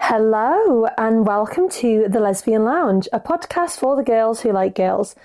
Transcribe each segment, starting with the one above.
Hello and welcome to the Lesbian Lounge, a podcast for the girls who like girls.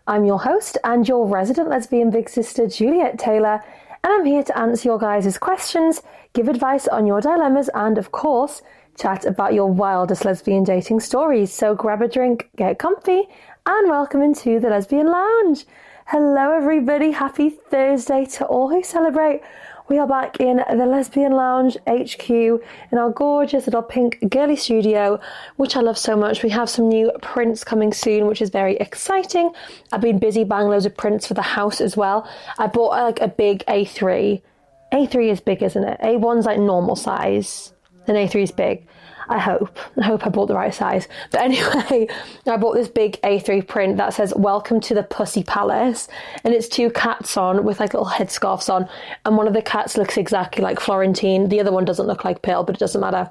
I'm your host and your resident lesbian big sister, Juliet Taylor, and I'm here to answer your guys' questions, give advice on your dilemmas, and of course, chat about your wildest lesbian dating stories. So grab a drink, get comfy, and welcome into the Lesbian Lounge. Hello everybody, happy Thursday to all who celebrate. We are back in the Lesbian Lounge HQ in our gorgeous little pink girly studio, which I love so much. We have some new prints coming soon, which is very exciting. I've been busy buying loads of prints for the house as well. I bought a big A3. A3 is big, isn't it? A1's like normal size, and A3 is big. I hope I bought the right size. But anyway, I bought this big A3 print that says, "Welcome to the Pussy Palace." And it's two cats on with like little headscarves on. And one of the cats looks exactly like Florentine. The other one doesn't look like Pearl, but it doesn't matter.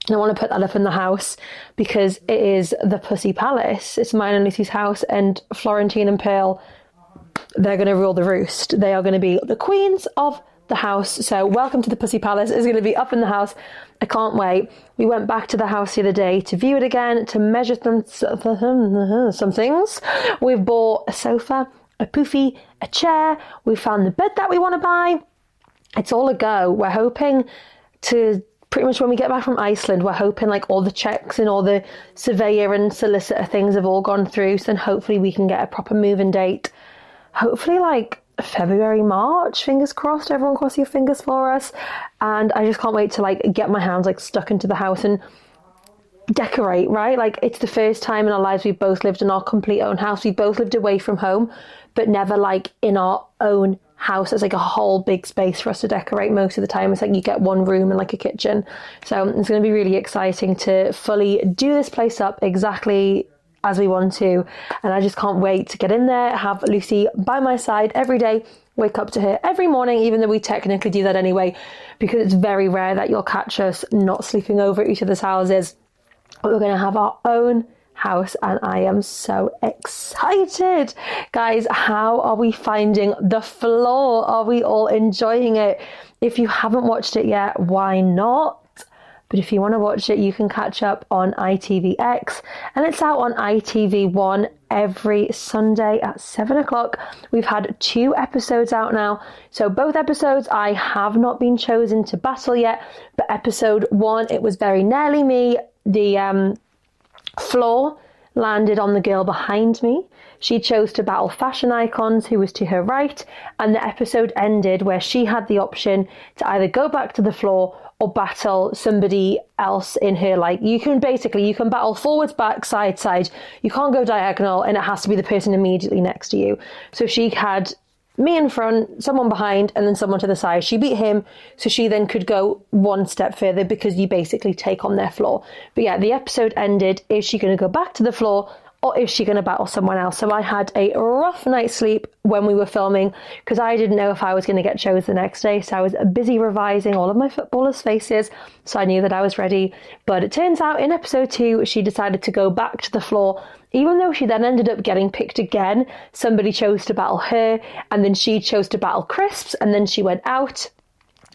And I want to put that up in the house because it is the Pussy Palace. It's mine and Lucy's house. And Florentine and Pearl, they're going to rule the roost. They are going to be the queens of the house. So welcome to the Pussy Palace is going to be up in the house. I can't wait. We went back to the house the other day to view it again, to measure some things. We've bought a sofa, a poofy, a chair. We found the bed that we want to buy. It's all a go. We're hoping to, pretty much when we get back from Iceland, we're hoping like all the checks and all the surveyor and solicitor things have all gone through. So then hopefully we can get a proper move-in date. Hopefully like February, March, fingers crossed. Everyone cross your fingers for us. And I just can't wait to like get my hands like stuck into the house and decorate, right? Like it's the first time in our lives we've both lived in our complete own house. We've both lived away from home, but never like in our own house. It's like a whole big space for us to decorate most of the time. It's like you get one room and like a kitchen. So it's going to be really exciting to fully do this place up exactly as we want to, and I just can't wait to get in there, have Lucy by my side every day, wake up to her every morning, even though we technically do that anyway, because it's very rare that you'll catch us not sleeping over at each other's houses. But we're going to have our own house and I am so excited. Guys, how are we finding the floor? Are we all enjoying it? If you haven't watched it yet, why not? But if you want to watch it, you can catch up on ITVX, and it's out on ITV1 every Sunday at 7 o'clock. We've had 2 episodes out now. So both episodes, I have not been chosen to battle yet. But episode 1, it was very nearly me. The floor landed on the girl behind me. She chose to battle fashion icons who was to her right. And the episode ended where she had the option to either go back to the floor or battle somebody else in her, like, you can battle forwards, back, side. You can't go diagonal, and it has to be the person immediately next to you. So she had me in front, someone behind, and then someone to the side. She beat him, so she then could go one step further because you basically take on their floor. But yeah, the episode ended. Is she going to go back to the floor, or is she going to battle someone else? So I had a rough night's sleep when we were filming because I didn't know if I was going to get chosen the next day. So I was busy revising all of my footballers' faces, so I knew that I was ready. But it turns out in episode 2, she decided to go back to the floor, even though she then ended up getting picked again. Somebody chose to battle her, and then she chose to battle Crisps, and then she went out.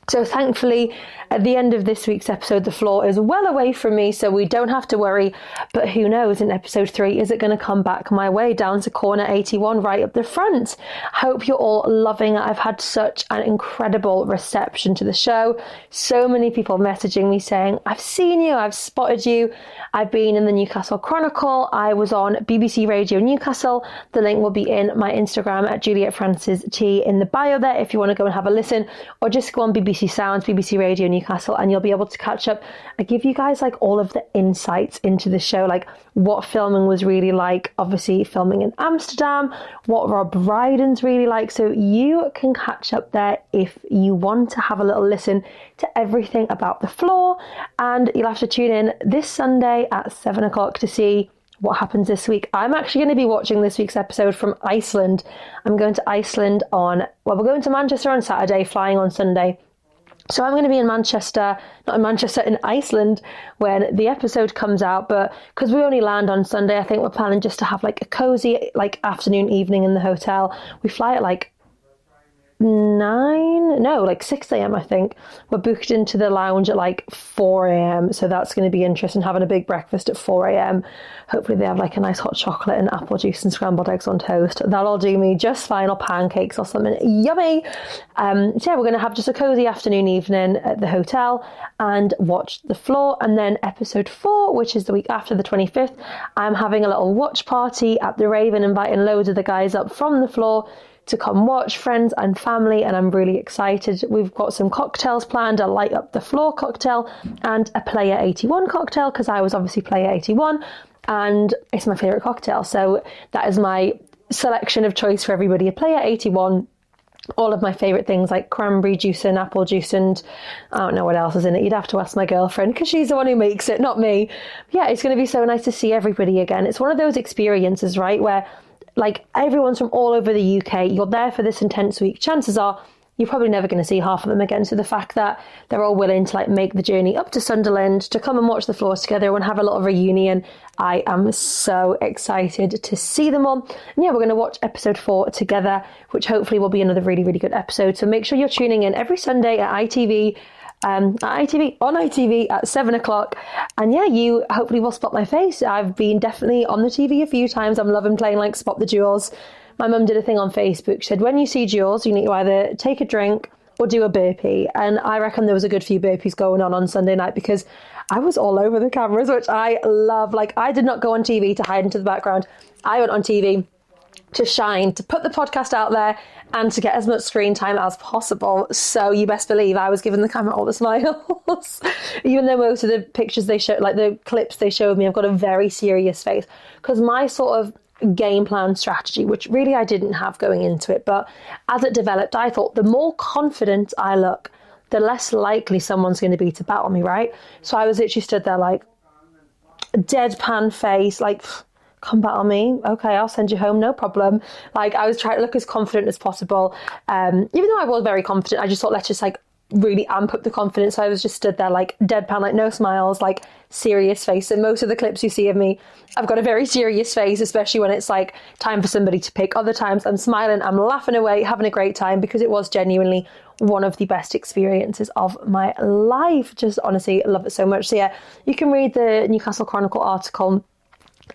So thankfully, at the end of this week's episode, the floor is well away from me, so we don't have to worry. But who knows, in episode 3, is it going to come back my way down to corner 81 right up the front? Hope you're all loving it. I've had such an incredible reception to the show. So many people messaging me saying, I've seen you, I've spotted you. I've been in the Newcastle Chronicle. I was on BBC Radio Newcastle. The link will be in my Instagram at Juliet Francis T in the bio there if you want to go and have a listen, or just go on BBC Sounds, BBC Radio Newcastle, and you'll be able to catch up. I give you guys like all of the insights into the show, like what filming was really like, obviously filming in Amsterdam, what Rob Brydon's really like, so you can catch up there if you want to have a little listen to everything about the floor. And you'll have to tune in this Sunday at 7 o'clock to see what happens this week. I'm actually going to be watching this week's episode from Iceland. I'm going to Iceland we're going to Manchester on Saturday, flying on Sunday. So I'm going to be in in Iceland when the episode comes out. But because we only land on Sunday, I think we're planning just to have like a cozy like afternoon, evening in the hotel. We fly at like 6 a.m. I think. We're booked into the lounge at like 4 a.m. So that's going to be interesting, having a big breakfast at 4 a.m. Hopefully they have like a nice hot chocolate and apple juice and scrambled eggs on toast. That'll do me just fine, or pancakes or something yummy. So yeah, we're going to have just a cozy afternoon, evening at the hotel and watch The Floor. And then episode 4, which is the week after, the 25th, I'm having a little watch party at the Raven, inviting loads of the guys up from The Floor to come watch, friends and family, and I'm really excited. We've got some cocktails planned, a Light Up the Floor cocktail and a Player 81 cocktail, because I was obviously Player 81 and it's my favourite cocktail. So that is my selection of choice for everybody, a Player 81, all of my favourite things like cranberry juice and apple juice, and I don't know what else is in it. You'd have to ask my girlfriend, because she's the one who makes it, not me. Yeah, it's going to be so nice to see everybody again. It's one of those experiences, right, where like everyone's from all over the UK. You're there for this intense week. Chances are you're probably never going to see half of them again. So the fact that they're all willing to like make the journey up to Sunderland to come and watch The Floor together and have a little reunion, I am so excited to see them all. And yeah, we're going to watch episode 4 together, which hopefully will be another really, really good episode. So make sure you're tuning in every Sunday at ITV. On ITV at 7 o'clock. And yeah, you hopefully will spot my face. I've been definitely on the TV a few times. I'm loving playing like Spot the Jewels. My mum did a thing on Facebook. She said, when you see jewels, you need to either take a drink or do a burpee. And I reckon there was a good few burpees going on Sunday night, because I was all over the cameras, which I love. Like, I did not go on TV to hide into the background. I went on TV to shine, to put the podcast out there and to get as much screen time as possible. So you best believe I was giving the camera all the smiles. Even though most of the pictures they showed, like the clips they showed me, I've got a very serious face, because my sort of game plan strategy, which really I didn't have going into it, but as it developed, I thought the more confident I look, the less likely someone's going to be to battle me, right? So I was literally stood there like deadpan face, like, come battle me, okay, I'll send you home, no problem. Like, I was trying to look as confident as possible. Even though I was very confident, I just thought, let's just like really amp up the confidence. So I was just stood there like deadpan, like no smiles, like serious face. And most of the clips you see of me, I've got a very serious face, especially when it's like time for somebody to pick. Other times I'm smiling, I'm laughing away, having a great time, because it was genuinely one of the best experiences of my life. Just honestly love it so much. So yeah, you can read the Newcastle Chronicle article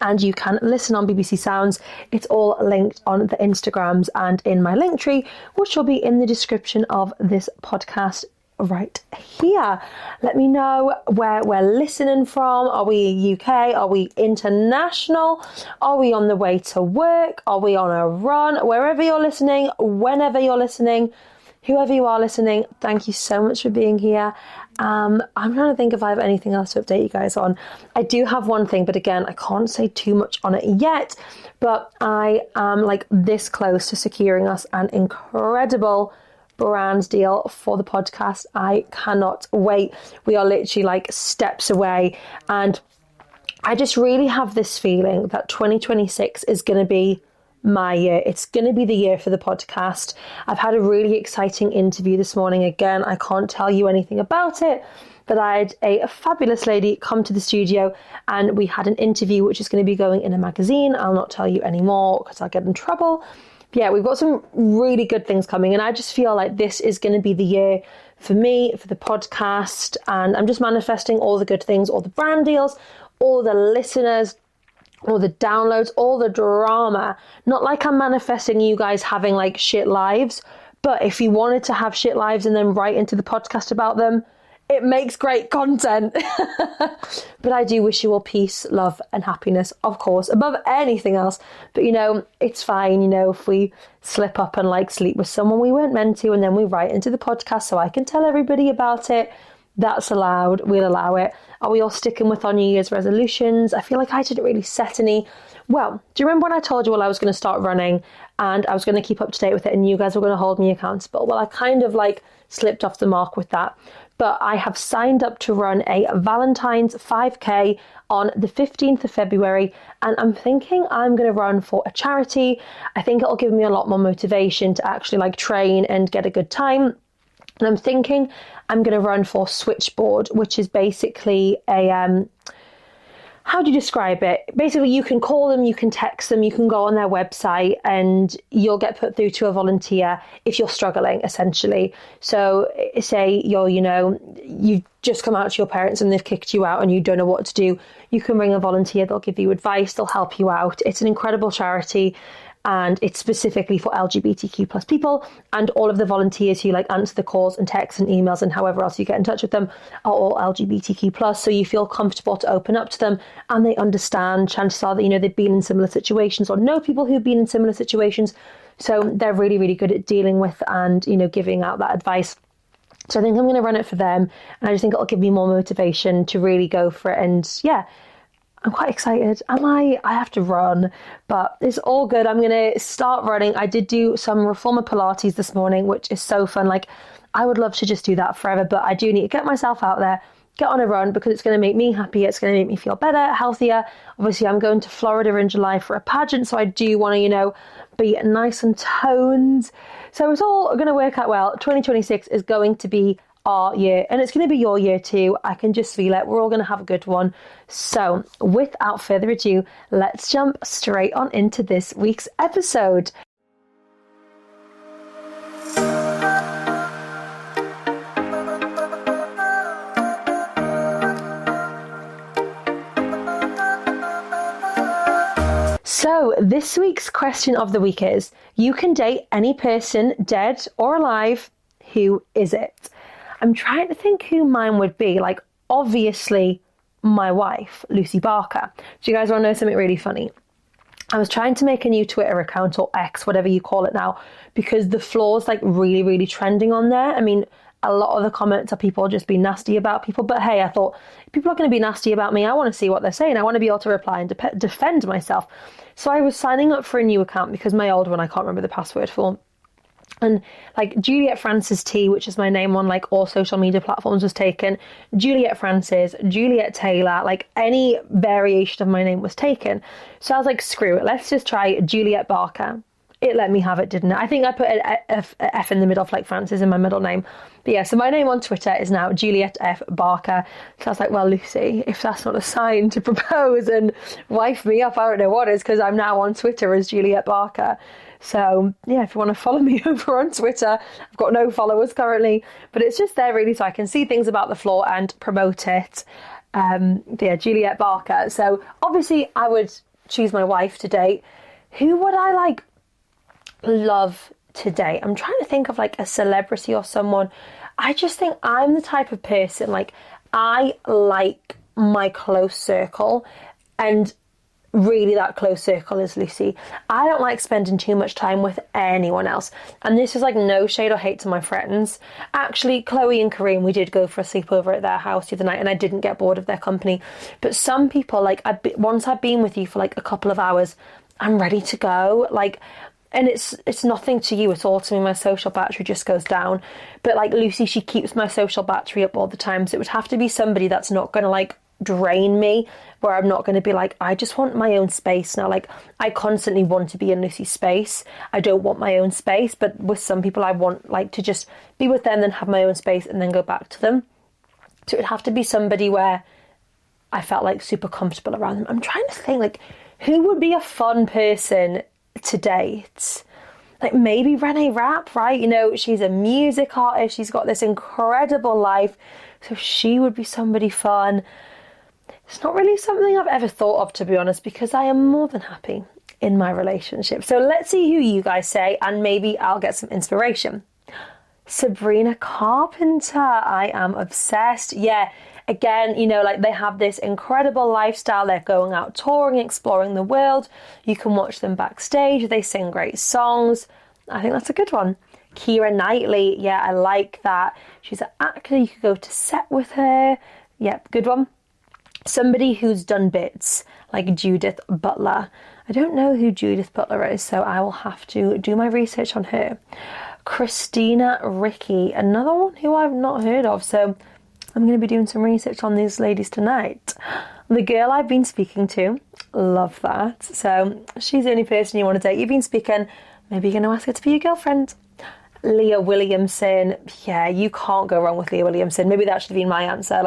and you can listen on BBC Sounds. It's all linked on the Instagrams and in my link tree, which will be in the description of this podcast right here. Let me know where we're listening from. Are we UK? Are we international? Are we on the way to work? Are we on a run? Wherever you're listening, whenever you're listening, whoever you are listening, thank you so much for being here. I'm trying to think if I have anything else to update you guys on. I do have one thing, but again, I can't say too much on it yet. But I am like this close to securing us an incredible brand deal for the podcast. I cannot wait. We are literally like steps away. And I just really have this feeling that 2026 is going to be my year. It's going to be the year for the podcast. I've had a really exciting interview this morning. Again, I can't tell you anything about it, but I had a fabulous lady come to the studio and we had an interview which is going to be going in a magazine. I'll not tell you anymore because I'll get in trouble. But yeah, we've got some really good things coming, and I just feel like this is going to be the year for me, for the podcast, and I'm just manifesting all the good things, all the brand deals, all the listeners, all the downloads, all the drama. Not like I'm manifesting you guys having like shit lives, but if you wanted to have shit lives and then write into the podcast about them, it makes great content. But I do wish you all peace, love and happiness, of course, above anything else. But you know, it's fine, you know, if we slip up and like sleep with someone we weren't meant to and then we write into the podcast so I can tell everybody about it, that's allowed. We'll allow it. Are we all sticking with our New Year's resolutions? I feel like I didn't really set any. Well, do you remember when I told you I was going to start running and I was going to keep up to date with it and you guys were going to hold me accountable? Well, I kind of like slipped off the mark with that. But I have signed up to run a Valentine's 5K on the 15th of February. And I'm thinking I'm going to run for a charity. I think it'll give me a lot more motivation to actually like train and get a good time. And I'm thinking I'm going to run for Switchboard, which is basically a, how do you describe it? Basically, you can call them, you can text them, you can go on their website, and you'll get put through to a volunteer if you're struggling, essentially. So say you've just come out to your parents and they've kicked you out and you don't know what to do. You can ring a volunteer, they'll give you advice, they'll help you out. It's an incredible charity. And it's specifically for LGBTQ plus people, and all of the volunteers who answer the calls and texts and emails and however else you get in touch with them are all LGBTQ plus. So you feel comfortable to open up to them, and they understand. Chances are that they've been in similar situations or know people who've been in similar situations. So they're really, really good at dealing with and giving out that advice. So I think I'm going to run it for them, and I just think it'll give me more motivation to really go for it. And yeah, I'm quite excited. I have to run, but it's all good. I'm going to start running. I did do some reformer Pilates this morning, which is so fun. I would love to just do that forever, but I do need to get myself out there, get on a run, because it's going to make me happy. It's going to make me feel better, healthier. Obviously, I'm going to Florida in July for a pageant, so I do want to, be nice and toned. So it's all going to work out well. 2026 is going to be our year, and it's going to be your year too. I can just feel it. We're all going to have a good one. So without further ado, let's jump straight on into this week's episode. So this week's question of the week is, you can date any person, dead or alive. Who is it? I'm trying to think who mine would be. Obviously, my wife, Lucy Barker. Do you guys want to know something really funny? I was trying to make a new Twitter account, or X, whatever you call it now, because the floor's really, really trending on there. I mean, a lot of the comments are people just being nasty about people. But hey, I thought, if people are going to be nasty about me, I want to see what they're saying. I want to be able to reply and defend myself. So I was signing up for a new account because my old one I can't remember the password for. And Juliet Francis T, which is my name on all social media platforms, was taken. Juliet Francis, Juliet Taylor, any variation of my name was taken. So I was screw it, let's just try Juliet Barker. It let me have it, didn't it? I think I put an F in the middle of Francis in my middle name. But yeah, so my name on Twitter is now Juliet F. Barker. So I was well, Lucy, if that's not a sign to propose and wife me up, I don't know what is, because I'm now on Twitter as Juliet Barker. So yeah, if you want to follow me over on Twitter, I've got no followers currently, but it's just there really so I can see things about the floor and promote it. Yeah, Juliet Barker. So obviously I would choose my wife to date. Who would I love to date? I'm trying to think of a celebrity or someone. I just think I'm the type of person, I like my close circle, and really that close circle is Lucy. I don't like spending too much time with anyone else, and this is no shade or hate to my friends. Actually, Chloe and Kareem, we did go for a sleepover at their house the other night, and I didn't get bored of their company. But some people, once I've been with you for a couple of hours, I'm ready to go. And it's nothing to you, it's all to me. My social battery just goes down. But Lucy, she keeps my social battery up all the time. So it would have to be somebody that's not going to drain me, where I'm not going to be I just want my own space now. I constantly want to be in Lucy's space. I don't want my own space, but with some people I want to just be with them, then have my own space and then go back to them. So it would have to be somebody where I felt super comfortable around them. I'm trying to think who would be a fun person to date. Maybe Renee Rapp, right? She's a music artist, she's got this incredible life, so she would be somebody fun. It's not really something I've ever thought of, to be honest, because I am more than happy in my relationship. So let's see who you guys say, and maybe I'll get some inspiration. Sabrina Carpenter, I am obsessed. Yeah, again, they have this incredible lifestyle. They're going out touring, exploring the world. You can watch them backstage. They sing great songs. I think that's a good one. Keira Knightley, yeah, I like that. She's an actor. You could go to set with her. Yep, good one. Somebody who's done bits, like Judith Butler. I don't know who Judith Butler is, so I will have to do my research on her. Christina Ricci, another one who I've not heard of, so I'm going to be doing some research on these ladies tonight. The girl I've been speaking to, love that. So she's the only person you want to date. You've been speaking, maybe you're going to ask her to be your girlfriend. Leah Williamson, yeah, you can't go wrong with Leah Williamson. Maybe that should have been my answer.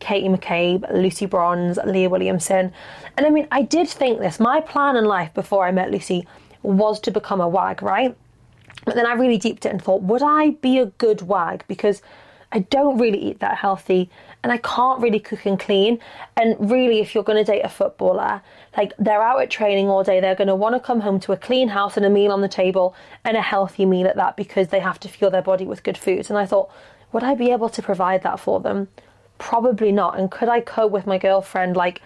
Katie McCabe, Lucy Bronze, Leah Williamson. And I mean, I did think this. My plan in life before I met Lucy was to become a wag, right? But then I really deeped it and thought, would I be a good wag? Because I don't really eat that healthy and I can't really cook and clean. And really, if you're going to date a footballer, like they're out at training all day, they're going to want to come home to a clean house and a meal on the table and a healthy meal at that, because they have to fuel their body with good foods. And I thought, would I be able to provide that for them? Probably not. And could I cope with my girlfriend, like,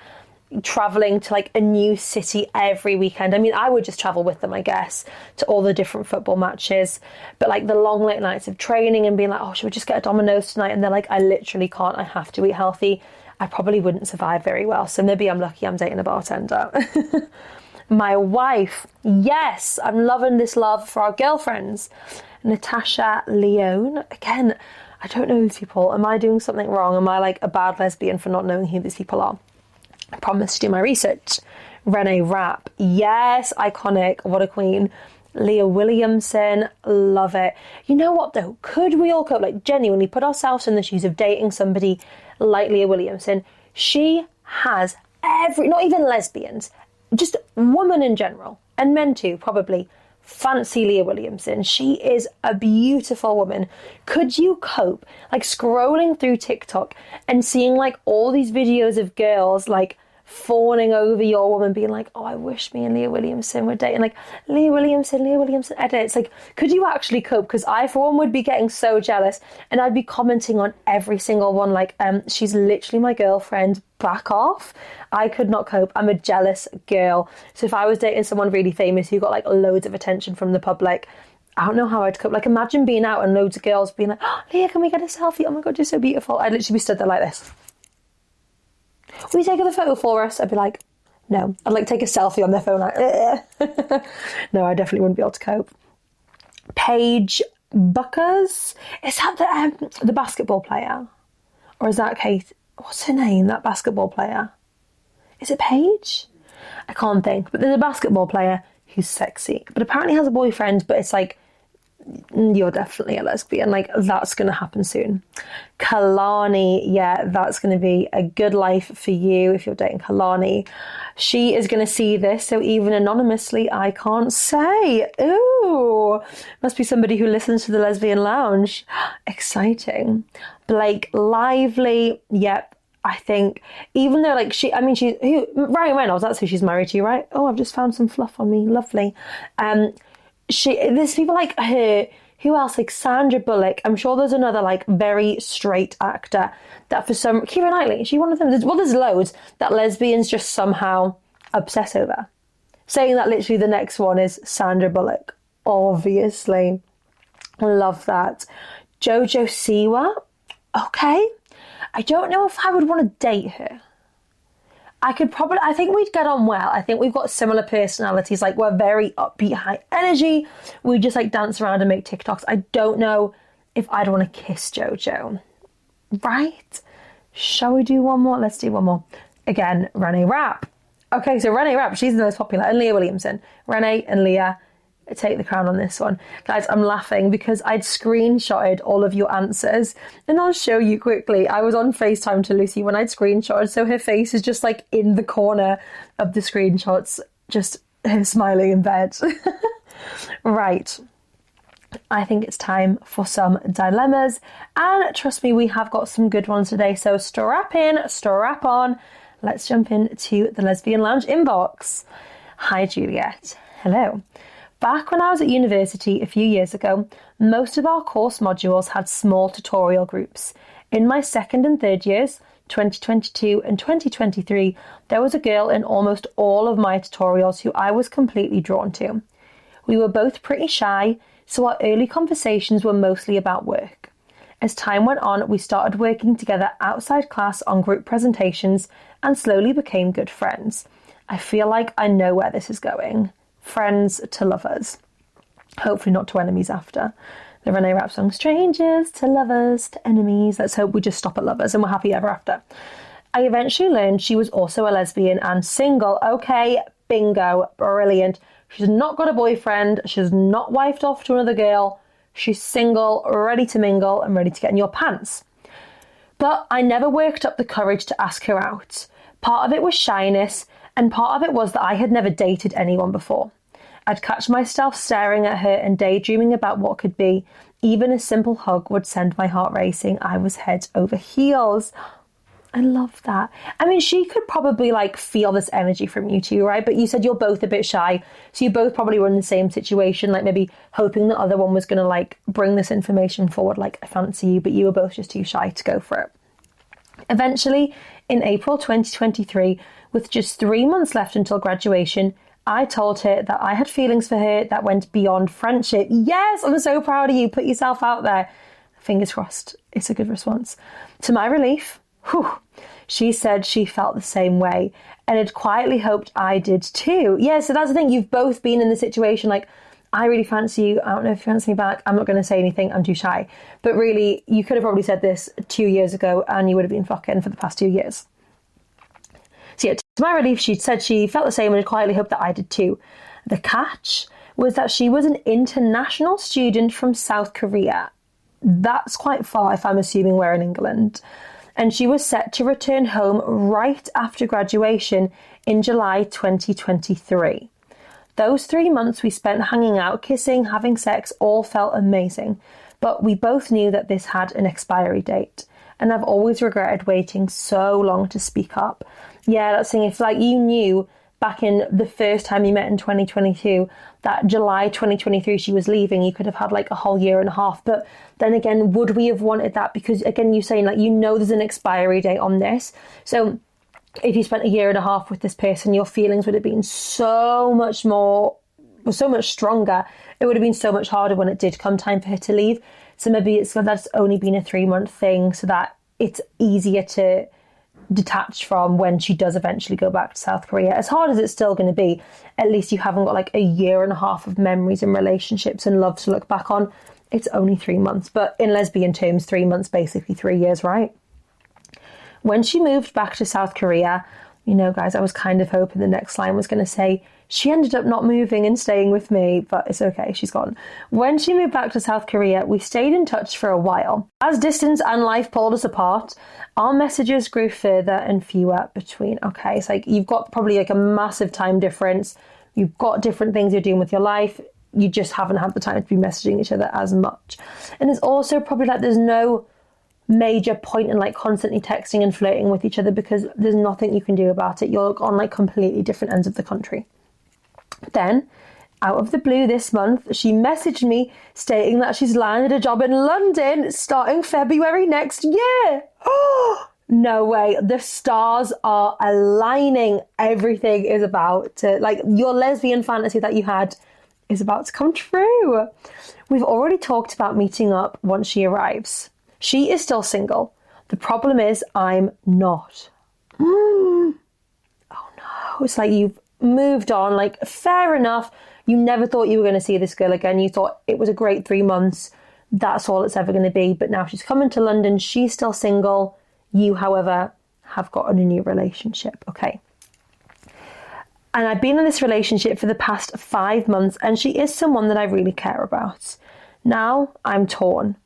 traveling to like a new city every weekend? I mean, I would just travel with them, I guess, to all the different football matches, but like the long late nights of training and being like, oh, should we just get a Domino's tonight? And they're like, I literally can't, I have to eat healthy. I probably wouldn't survive very well. So maybe I'm lucky I'm dating a bartender. My wife, yes, I'm loving this love for our girlfriends. Natasha Leone, again, I don't know these people. Am I doing something wrong? Am I like a bad lesbian for not knowing who these people are? I promise to do my research. Renee Rapp, yes, iconic, what a queen. Leah Williamson, love it. You know what though? Could we all cope, like genuinely put ourselves in the shoes of dating somebody like Leah Williamson? She has not even lesbians, just women in general, and men too, probably, fancy Leah Williamson. She is a beautiful woman. Could you cope, like scrolling through TikTok and seeing like all these videos of girls like fawning over your woman, being like, oh, I wish me and Leah Williamson were dating, like Leah Williamson edits. Like, could you actually cope? Because I, for one, would be getting so jealous, and I'd be commenting on every single one like, she's literally my girlfriend, back off. I could not cope. I'm a jealous girl. So if I was dating someone really famous who got like loads of attention from the public, I don't know how I'd cope. Like, imagine being out and loads of girls being like, oh, Leah, can we get a selfie? Oh my God, you're so beautiful. I'd literally be stood there like this. Will you take the photo for us? I'd be like, no. I'd like take a selfie on their phone like, no, I definitely wouldn't be able to cope. Paige Buckers, is that the basketball player? Or is that Kate? What's her name, that basketball player? Is it Paige? I can't think. But there's a basketball player who's sexy, but apparently has a boyfriend, but it's like, you're definitely a lesbian. Like, that's going to happen soon. Kalani, yeah, that's going to be a good life for you if you're dating Kalani. She is going to see this, so even anonymously, I can't say. Ooh, must be somebody who listens to the Lesbian Lounge. Exciting. Blake Lively, yep. I think, even though like Ryan Reynolds, that's who she's married to, right? Oh, I've just found some fluff on me. Lovely. There's people like her, who else? Like Sandra Bullock. I'm sure there's another like very straight actor that for some, Keira Knightley, is she one of them? There's loads that lesbians just somehow obsess over. Saying that literally the next one is Sandra Bullock. Obviously. Love that. Jojo Siwa. Okay. I don't know if I would want to date her. I think we'd get on well. I think we've got similar personalities. Like, we're very upbeat, high energy. We just like dance around and make TikToks. I don't know if I'd want to kiss Jojo. Right? Shall we do one more? Let's do one more. Again, Renee Rapp. Okay, so Renee Rapp, she's the most popular. And Leah Williamson. Renee and Leah take the crown on this one. Guys, I'm laughing because I'd screenshotted all of your answers, and I'll show you quickly. I was on FaceTime to Lucy when I'd screenshotted, so her face is just like in the corner of the screenshots, just her smiling in bed. Right. I think it's time for some dilemmas, and trust me, we have got some good ones today, so strap in, strap on. Let's jump into the Lesbian Lounge inbox. Hi, Juliet. Hello. Back when I was at university a few years ago, most of our course modules had small tutorial groups. In my second and third years, 2022 and 2023, there was a girl in almost all of my tutorials who I was completely drawn to. We were both pretty shy, so our early conversations were mostly about work. As time went on, we started working together outside class on group presentations and slowly became good friends. I feel like I know where this is going. Friends to lovers. Hopefully not to enemies after. The Renee Rapp song, strangers to lovers to enemies. Let's hope we just stop at lovers and we're happy ever after. I eventually learned she was also a lesbian and single. Okay, bingo, brilliant. She's not got a boyfriend. She's not wifed off to another girl. She's single, ready to mingle and ready to get in your pants. But I never worked up the courage to ask her out. Part of it was shyness, and part of it was that I had never dated anyone before. I'd catch myself staring at her and daydreaming about what could be. Even a simple hug would send my heart racing. I was head over heels. I love that. I mean, she could probably like feel this energy from you two, right? But you said you're both a bit shy. So you both probably were in the same situation, like maybe hoping the other one was going to like bring this information forward, like I fancy you, but you were both just too shy to go for it. Eventually, in April 2023, with just 3 months left until graduation, I told her that I had feelings for her that went beyond friendship. Yes, I'm so proud of you. Put yourself out there. Fingers crossed. It's a good response. To my relief, she said she felt the same way and had quietly hoped I did too. Yeah, so that's the thing. You've both been in the situation like, I really fancy you. I don't know if you fancy me back. I'm not going to say anything. I'm too shy. But really, you could have probably said this 2 years ago and you would have been fucking for the past 2 years. So yeah, to my relief, she said she felt the same and had quietly hoped that I did too. The catch was that she was an international student from South Korea. That's quite far if I'm assuming we're in England. And she was set to return home right after graduation in July 2023. Those 3 months we spent hanging out, kissing, having sex, all felt amazing. But we both knew that this had an expiry date. And I've always regretted waiting so long to speak up. Yeah, that's the thing. If like you knew back in the first time you met in 2022 that July 2023 she was leaving, you could have had like a whole year and a half. But then again, would we have wanted that? Because again, you're saying like, you know, there's an expiry date on this. So if you spent a year and a half with this person, your feelings would have been so much stronger. It would have been so much harder when it did come time for her to leave. So maybe it's that's only been a 3-month thing so that it's easier to detach from when she does eventually go back to South Korea. As hard as it's still going to be, at least you haven't got like a year and a half of memories and relationships and love to look back on. It's only 3 months, but in lesbian terms, 3 months, basically 3 years, right? When she moved back to South Korea, you know, guys, I was kind of hoping the next line was going to say, she ended up not moving and staying with me, but it's okay, she's gone. When she moved back to South Korea, we stayed in touch for a while. As distance and life pulled us apart, our messages grew further and fewer between. Okay, it's like you've got probably like a massive time difference. You've got different things you're doing with your life. You just haven't had the time to be messaging each other as much. And it's also probably like there's no major point in like constantly texting and flirting with each other because there's nothing you can do about it. You're on like completely different ends of the country. Then, out of the blue this month, she messaged me stating that she's landed a job in London starting February next year. Oh, no way. The stars are aligning. Everything is about to, like, your lesbian fantasy that you had is about to come true. We've already talked about meeting up once she arrives. She is still single. The problem is I'm not. Oh no. It's like you've moved on, like fair enough. You never thought you were going to see this girl again. You thought it was a great 3 months. That's all it's ever going to be. But now she's coming to London. She's still single. You, however, have gotten a new relationship. Okay. And I've been in this relationship for the past 5 months and she is someone that I really care about. Now I'm torn.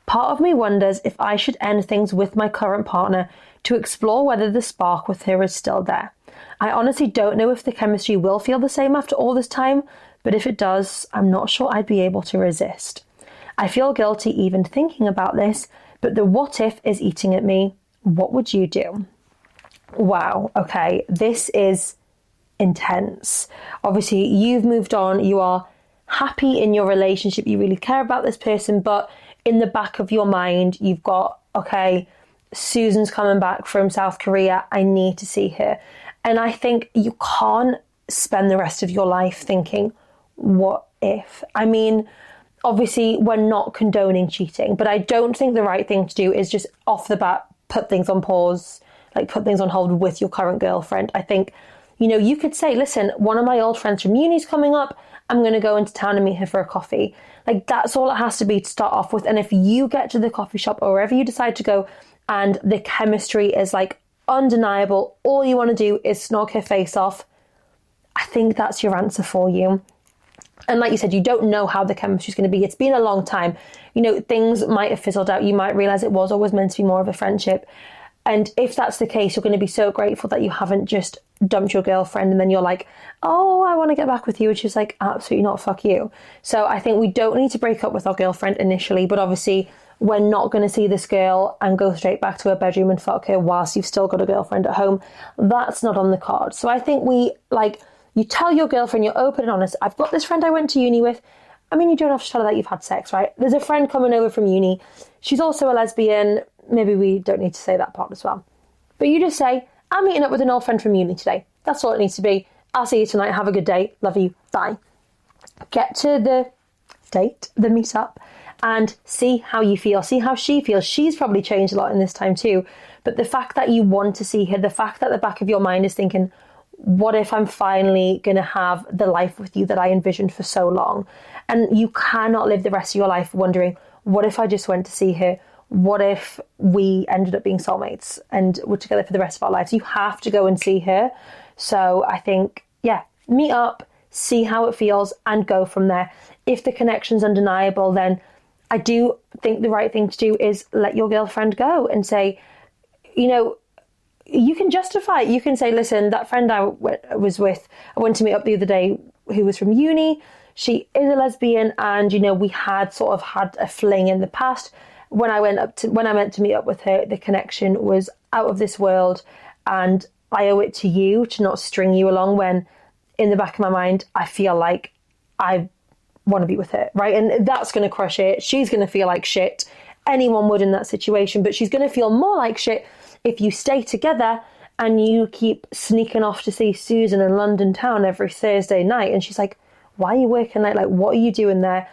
Part of me wonders if I should end things with my current partner to explore whether the spark with her is still there. I honestly don't know if the chemistry will feel the same after all this time, but if it does, I'm not sure I'd be able to resist. I feel guilty even thinking about this, but the what if is eating at me. What would you do? Wow, okay, this is intense. Obviously, you've moved on, you are happy in your relationship, you really care about this person, but in the back of your mind, you've got, okay, Susan's coming back from South Korea, I need to see her. And I think you can't spend the rest of your life thinking, what if? I mean, obviously, we're not condoning cheating, but I don't think the right thing to do is just off the bat, put things on pause, like put things on hold with your current girlfriend. I think, you know, you could say, listen, one of my old friends from uni's coming up. I'm going to go into town and meet her for a coffee. Like, that's all it has to be to start off with. And if you get to the coffee shop or wherever you decide to go and the chemistry is like undeniable, all you want to do is snog her face off, I think that's your answer for you. And like you said, you don't know how the chemistry is going to be. It's been a long time. You know, things might have fizzled out. You might realise it was always meant to be more of a friendship. And if that's the case, you're going to be so grateful that you haven't just dumped your girlfriend and then you're like, oh, I want to get back with you. And she's like, absolutely not, fuck you. So I think we don't need to break up with our girlfriend initially, but obviously we're not going to see this girl and go straight back to her bedroom and fuck her whilst you've still got a girlfriend at home. That's not on the card. So I think you tell your girlfriend, you're open and honest. I've got this friend I went to uni with. I mean, you don't have to tell her that you've had sex, right? There's a friend coming over from uni. She's also a lesbian. Maybe we don't need to say that part as well. But you just say, I'm meeting up with an old friend from uni today. That's all it needs to be. I'll see you tonight. Have a good day. Love you. Bye. Get to the date, the meet up, and see how you feel. See how she feels. She's probably changed a lot in this time too. But the fact that you want to see her, the fact that the back of your mind is thinking, what if I'm finally going to have the life with you that I envisioned for so long? And you cannot live the rest of your life wondering, what if I just went to see her? What if we ended up being soulmates and we're together for the rest of our lives? You have to go and see her. So I think, meet up, see how it feels and go from there. If the connection's undeniable, then I do think the right thing to do is let your girlfriend go and say, you can justify it. You can say, listen, that friend I was with, I went to meet up the other day who was from uni. She is a lesbian and, we had sort of had a fling in the past. When I meant to meet up with her, the connection was out of this world, and I owe it to you to not string you along when in the back of my mind, I feel like I want to be with her, right? And that's going to crush it. She's going to feel like shit. Anyone would in that situation, but she's going to feel more like shit if you stay together and you keep sneaking off to see Susan in London town every Thursday night. And she's like, why are you working late? Like, what are you doing there?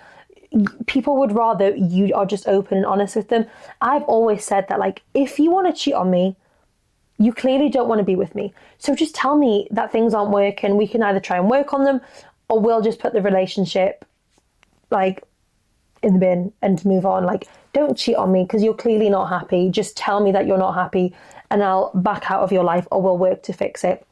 People would rather you are just open and honest with them. I've always said that, like, if you want to cheat on me, you clearly don't want to be with me. So just tell me that things aren't working. We can either try and work on them or we'll just put the relationship like in the bin and move on. Like, don't cheat on me because you're clearly not happy. Just tell me that you're not happy and I'll back out of your life or we'll work to fix it.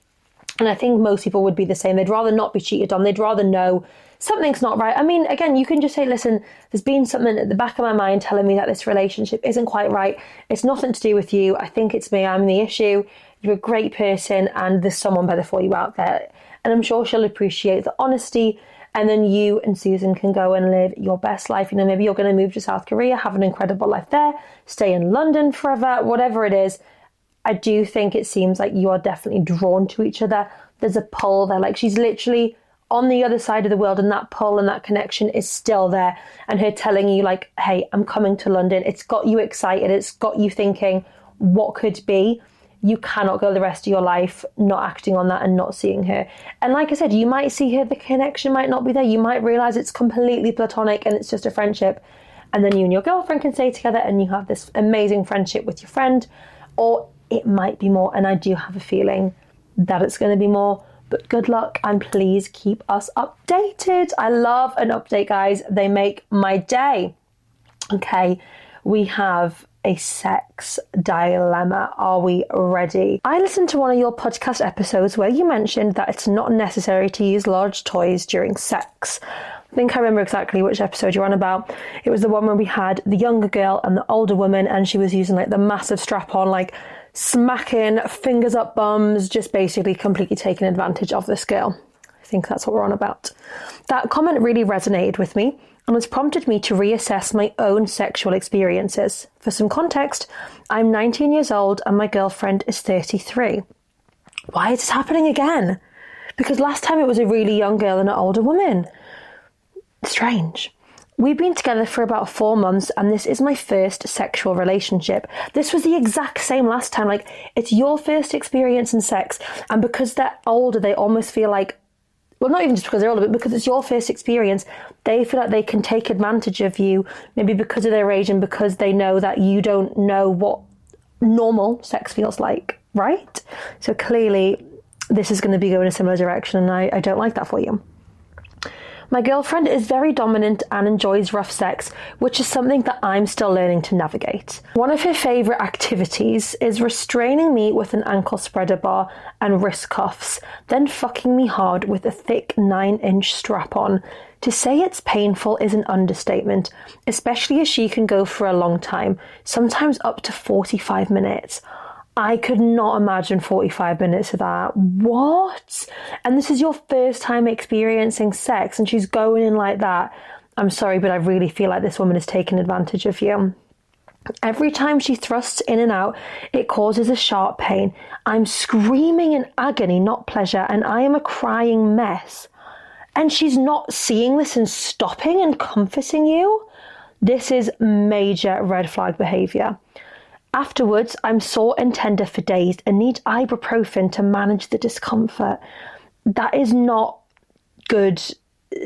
And I think most people would be the same. They'd rather not be cheated on. They'd rather know something's not right. I mean, again, you can just say, listen, there's been something at the back of my mind telling me that this relationship isn't quite right. It's nothing to do with you. I think it's me. I'm the issue. You're a great person and there's someone better for you out there. And I'm sure she'll appreciate the honesty. And then you and Susan can go and live your best life. Maybe you're going to move to South Korea, have an incredible life there, stay in London forever, whatever it is. I do think it seems like you are definitely drawn to each other. There's a pull there. Like, she's literally on the other side of the world and that pull and that connection is still there. And her telling you, like, hey, I'm coming to London. It's got you excited. It's got you thinking what could be. You cannot go the rest of your life not acting on that and not seeing her. And like I said, you might see her, the connection might not be there. You might realise it's completely platonic and it's just a friendship. And then you and your girlfriend can stay together and you have this amazing friendship with your friend. Or it might be more, and I do have a feeling that it's going to be more. But good luck and please keep us updated. I love an update, guys. They make my day. Okay, we have a sex dilemma. Are we ready? I listened to one of your podcast episodes where you mentioned that it's not necessary to use large toys during sex. I think I remember exactly which episode you're on about. It was the one where we had the younger girl and the older woman and she was using like the massive strap on, like smacking fingers up bums, just basically completely taking advantage of this girl. I think that's what we're on about. That comment really resonated with me and has prompted me to reassess my own sexual experiences. For some context, I'm 19 years old and my girlfriend is 33. Why is this happening again? Because last time it was a really young girl and an older woman. Strange. We've been together for about 4 months and this is my first sexual relationship. This was the exact same last time. Like, it's your first experience in sex, and because they're older, they almost feel like, well, not even just because they're older, but because it's your first experience, they feel like they can take advantage of you, maybe because of their age and because they know that you don't know what normal sex feels like, right? So clearly this is going to be going a similar direction and I don't like that for you. My girlfriend is very dominant and enjoys rough sex, which is something that I'm still learning to navigate. One of her favourite activities is restraining me with an ankle spreader bar and wrist cuffs, then fucking me hard with a thick 9-inch strap-on. To say it's painful is an understatement, especially as she can go for a long time, sometimes up to 45 minutes. I could not imagine 45 minutes of that. What? And this is your first time experiencing sex and she's going in like that. I'm sorry, but I really feel like this woman is taking advantage of you. Every time she thrusts in and out, it causes a sharp pain. I'm screaming in agony, not pleasure, and I am a crying mess. And she's not seeing this and stopping and comforting you? This is major red flag behaviour. Afterwards, I'm sore and tender for days and need ibuprofen to manage the discomfort. That is not good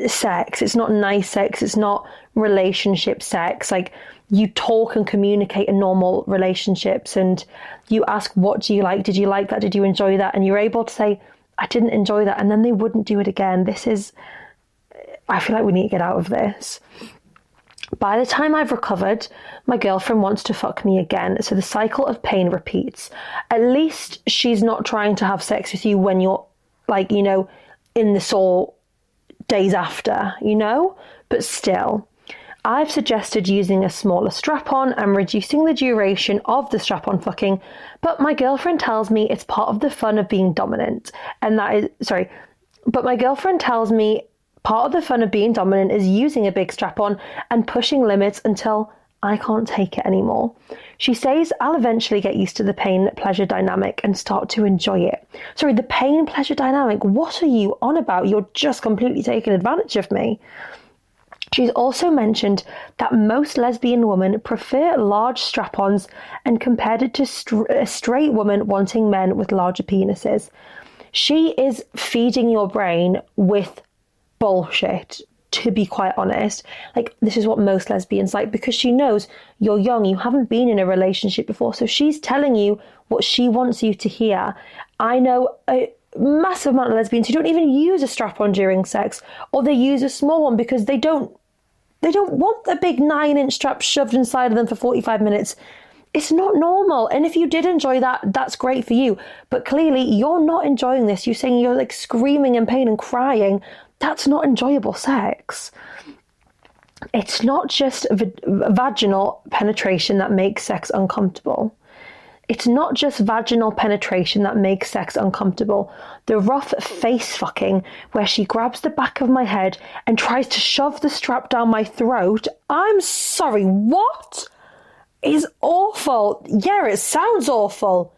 sex. It's not nice sex. It's not relationship sex. Like, you talk and communicate in normal relationships and you ask, what do you like? Did you like that? Did you enjoy that? And you're able to say, I didn't enjoy that. And then they wouldn't do it again. I feel like we need to get out of this. By the time I've recovered, my girlfriend wants to fuck me again, so the cycle of pain repeats. At least she's not trying to have sex with you when you're, like, you know, in the sore days after, you know? But still, I've suggested using a smaller strap-on and reducing the duration of the strap-on fucking, but my girlfriend tells me it's part of the fun of being dominant, but my girlfriend tells me part of the fun of being dominant is using a big strap-on and pushing limits until I can't take it anymore. She says I'll eventually get used to the pain-pleasure dynamic and start to enjoy it. Sorry, the pain-pleasure dynamic? What are you on about? You're just completely taking advantage of me. She's also mentioned that most lesbian women prefer large strap-ons and compared it to a straight woman wanting men with larger penises. She is feeding your brain with bullshit, to be quite honest. Like, this is what most lesbians like, because she knows you're young, you haven't been in a relationship before, so she's telling you what she wants you to hear. I know a massive amount of lesbians who don't even use a strap-on during sex, or they use a small one because they don't want a big 9-inch strap shoved inside of them for 45 minutes. It's not normal. And if you did enjoy that, that's great for you. But clearly you're not enjoying this. You're saying you're like screaming in pain and crying. That's not enjoyable sex. It's not just vaginal penetration that makes sex uncomfortable. It's not just vaginal penetration that makes sex uncomfortable. The rough face fucking, where she grabs the back of my head and tries to shove the strap down my throat. I'm sorry, what? Is awful. Yeah, it sounds awful.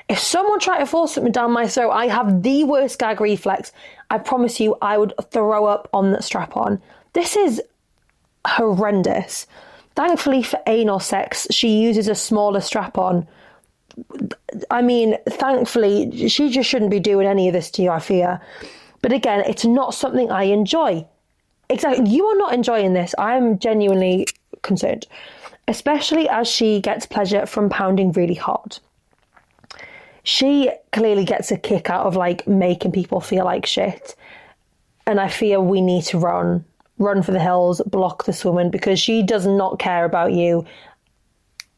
If someone tried to force something down my throat, I have the worst gag reflex. I promise you, I would throw up on the strap-on. This is horrendous. Thankfully for anal sex, she uses a smaller strap-on. I mean, thankfully, she just shouldn't be doing any of this to you, I fear. But again, it's not something I enjoy. Exactly. You are not enjoying this. I am genuinely concerned. Especially as she gets pleasure from pounding really hard. She clearly gets a kick out of, like, making people feel like shit. And I fear we need to run for the hills, block this woman, because she does not care about you.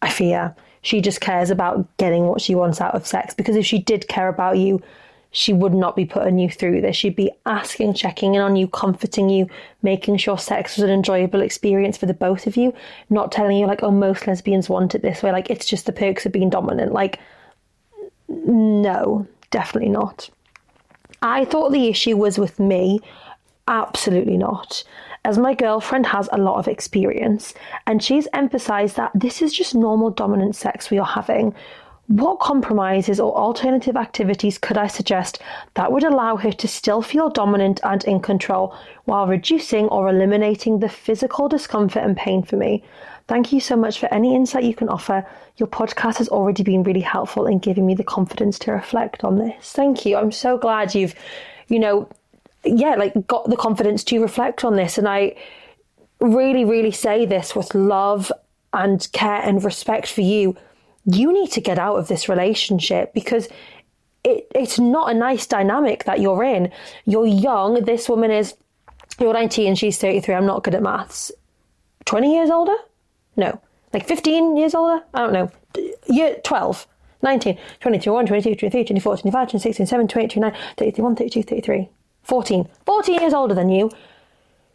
I fear. She just cares about getting what she wants out of sex. Because if she did care about you, she would not be putting you through this. She'd be asking, checking in on you, comforting you, making sure sex was an enjoyable experience for the both of you. Not telling you, like, oh, most lesbians want it this way. Like, it's just the perks of being dominant. Like, no, definitely not. I thought the issue was with me. Absolutely not. As my girlfriend has a lot of experience, and she's emphasised that this is just normal dominant sex we are having. What compromises or alternative activities could I suggest that would allow her to still feel dominant and in control while reducing or eliminating the physical discomfort and pain for me? Thank you so much for any insight you can offer. Your podcast has already been really helpful in giving me the confidence to reflect on this. Thank you. I'm so glad you've, got the confidence to reflect on this. And I really, really say this with love and care and respect for you. You need to get out of this relationship because it's not a nice dynamic that you're in. You're young. This woman is You're 19, she's 33. I'm not good at maths. 20 years older? No. Like 15 years older? I don't know. Year 12. 19, 20, 21, 22, 23, 24, 25, 26, 27, 28, 29, 30, 31, 32, 33. 14. 14 years older than you.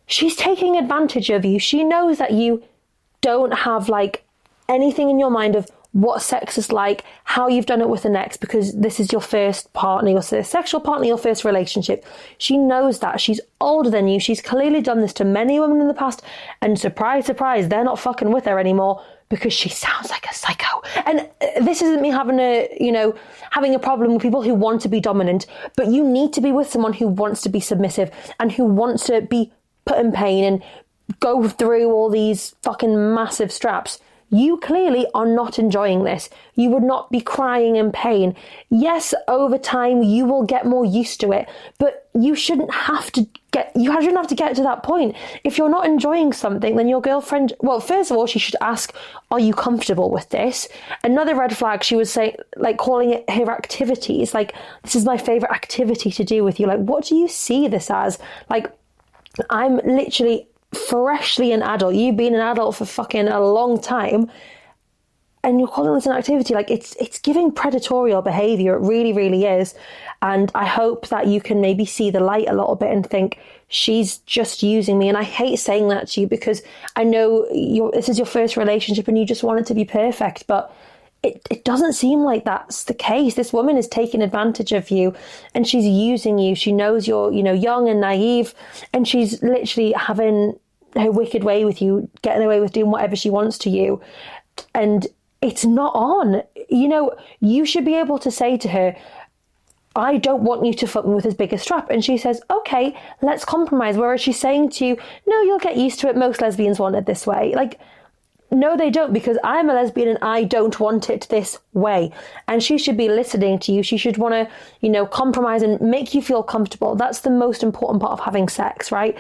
She's taking advantage of you. She knows that you don't have like anything in your mind of what sex is like, how you've done it with the next, because this is your first partner, your first sexual partner, your first relationship. She knows that. She's older than you. She's clearly done this to many women in the past. And surprise, surprise, they're not fucking with her anymore because she sounds like a psycho. And this isn't me having a problem with people who want to be dominant, but you need to be with someone who wants to be submissive and who wants to be put in pain and go through all these fucking massive straps. You clearly are not enjoying this. You would not be crying in pain. Yes, over time you will get more used to it, but you shouldn't have to get to that point. If you're not enjoying something, then your girlfriend, well, first of all, she should ask, are you comfortable with this? Another red flag, she would say, like calling it her activities, like, this is my favorite activity to do with you. Like, what do you see this as? Like, I'm literally freshly an adult. You've been an adult for fucking a long time, and you're calling this an activity. Like, it's giving predatorial behavior. It really, really is. And I hope that you can maybe see the light a little bit and think, she's just using me. And I hate saying that to you because I know this is your first relationship and you just want it to be perfect, but it doesn't seem like that's the case. This woman is taking advantage of you and she's using you. She knows you're, young and naive, and she's literally having her wicked way with you, getting away with doing whatever she wants to you. And it's not on. You should be able to say to her, I don't want you to fuck me with as big a strap. And she says, okay, let's compromise. Whereas she's saying to you, no, you'll get used to it. Most lesbians want it this way. Like, no, they don't, because I'm a lesbian and I don't want it this way. And she should be listening to you. She should want to, compromise and make you feel comfortable. That's the most important part of having sex, right?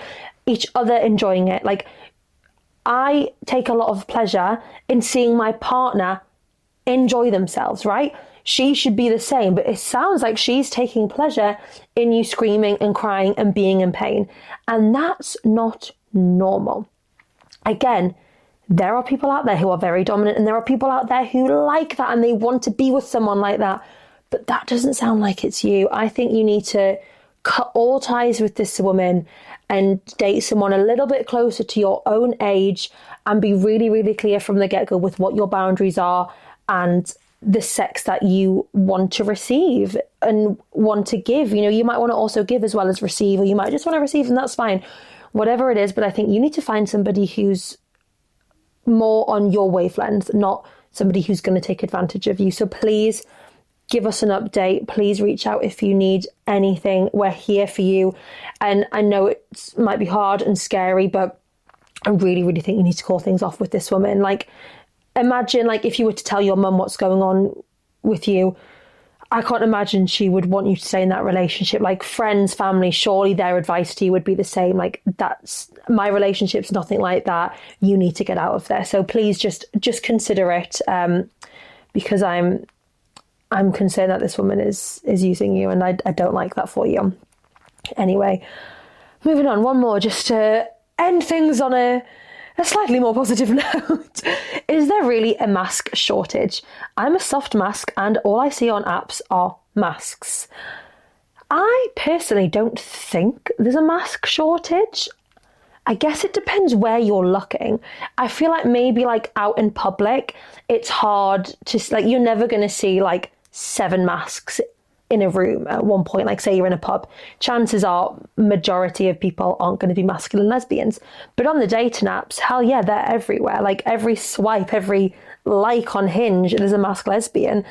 Each other enjoying it. Like, I take a lot of pleasure in seeing my partner enjoy themselves, right? She should be the same, but it sounds like she's taking pleasure in you screaming and crying and being in pain. And that's not normal. Again, there are people out there who are very dominant, and there are people out there who like that and they want to be with someone like that. But that doesn't sound like it's you. I think you need to cut all ties with this woman and date someone a little bit closer to your own age and be really, really clear from the get-go with what your boundaries are and the sex that you want to receive and want to give. You might want to also give as well as receive, or you might just want to receive, and that's fine. Whatever it is, but I think you need to find somebody who's more on your wavelength, not somebody who's going to take advantage of you. So please give us an update. Please reach out if you need anything. We're here for you. And I know it might be hard and scary, but I really, really think you need to call things off with this woman. Like, imagine, like, if you were to tell your mum what's going on with you, I can't imagine she would want you to stay in that relationship. Like, friends, family, surely their advice to you would be the same. Like, that's, my relationship's nothing like that. You need to get out of there. So please just consider it, because I'm concerned that this woman is using you, and I don't like that for you. Anyway, moving on, one more just to end things on a slightly more positive note. Is there really a mask shortage? I'm a soft mask and all I see on apps are masks. I personally don't think there's a mask shortage. I guess it depends where you're looking. I feel like maybe like out in public, it's hard to, like, you're never going to see like 7 masks in a room at one point. Like, say you're in a pub, chances are majority of people aren't going to be masculine lesbians. But on the dating apps, hell yeah, they're everywhere. Like, every swipe, every like on Hinge, there's a masked lesbian.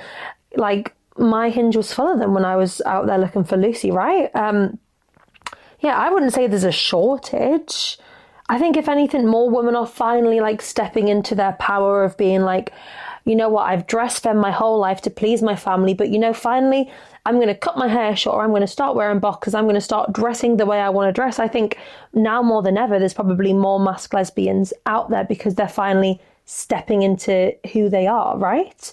Like, my Hinge was full of them when I was out there looking for Lucy, right? Yeah, I wouldn't say there's a shortage. I think if anything, more women are finally like stepping into their power of being like, you know what, I've dress femme my whole life to please my family, but finally I'm going to cut my hair short, or I'm going to start wearing boxers, I'm going to start dressing the way I want to dress. I think now more than ever, there's probably more masked lesbians out there because they're finally stepping into who they are, right?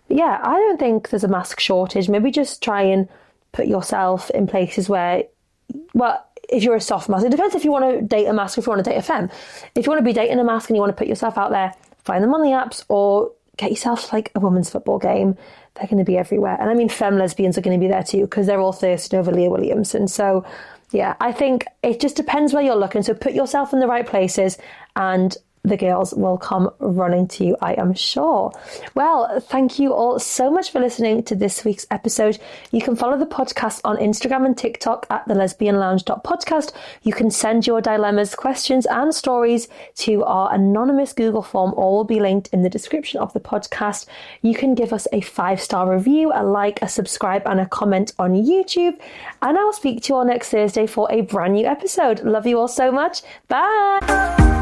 But yeah, I don't think there's a mask shortage. Maybe just try and put yourself in places where, well, if you're a soft mask. It depends if you want to date a mask, if you want to date a femme. If you want to be dating a mask and you want to put yourself out there, find them on the apps or get yourself like a women's football game. They're going to be everywhere. And I mean, femme lesbians are going to be there too, because they're all thirsting over Leah Williamson. So yeah, I think it just depends where you're looking. So put yourself in the right places and the girls will come running to you, I am sure. Well, thank you all so much for listening to this week's episode. You can follow the podcast on Instagram and TikTok at thelesbianlounge.podcast. You can send your dilemmas, questions and stories to our anonymous Google form. All will be linked in the description of the podcast. You can give us a 5-star review, a like, a subscribe and a comment on YouTube. And I'll speak to you all next Thursday for a brand new episode. Love you all so much. Bye.